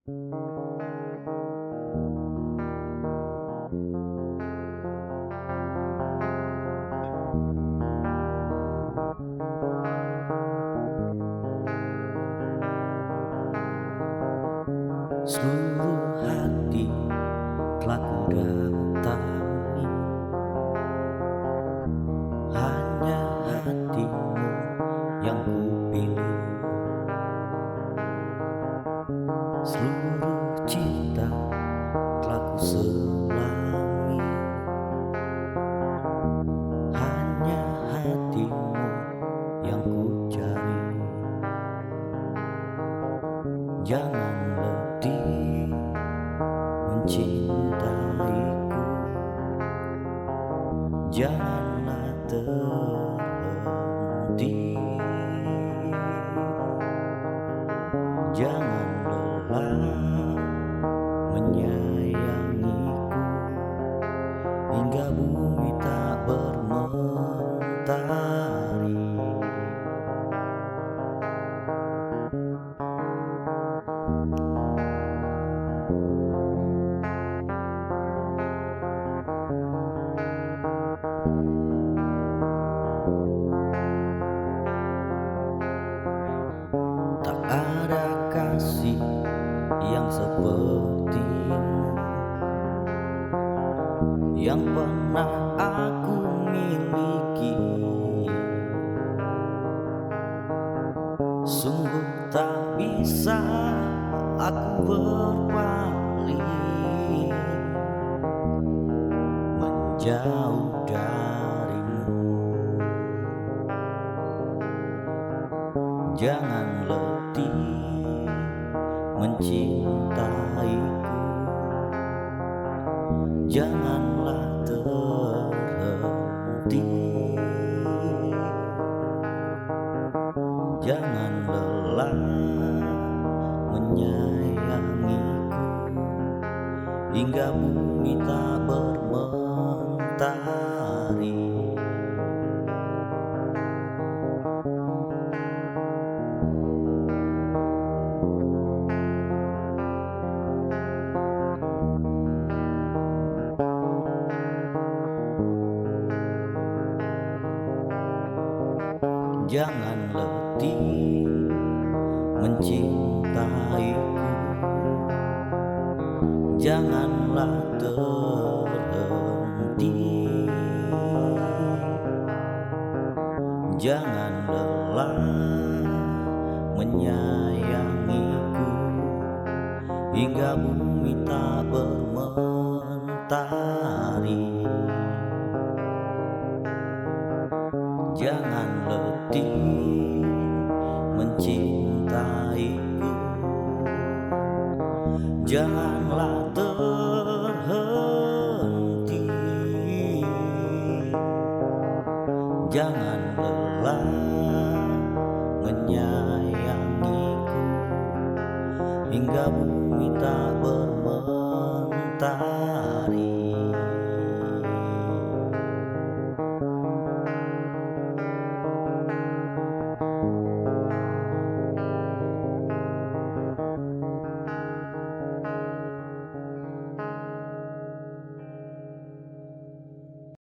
Seluruh hati telah ku datangi, hanya hatimu yang ku pilih. Seluruh cinta telah ku selangi, hanya hatimu yang ku cari. Jangan letih mencintaiku, janganlah terhenti, jangan lelah menyayangiku hingga bumi tak bermentari. Tak ada kasih yang sepertimu yang pernah aku miliki. Sungguh tak bisa aku berpaling menjauh darimu. Jangan letih mencintaiku, janganlah terhenti, jangan lelah menyayangiku hingga bumi tak bermentari. Jangan letih mencintaiku, janganlah terhenti, jangan lelah menyayangiku hingga bumi tak bermentari. Jangan letih mencintaiku, janganlah terhenti, jangan lelah menyayangiku hingga bumi tak bermentari.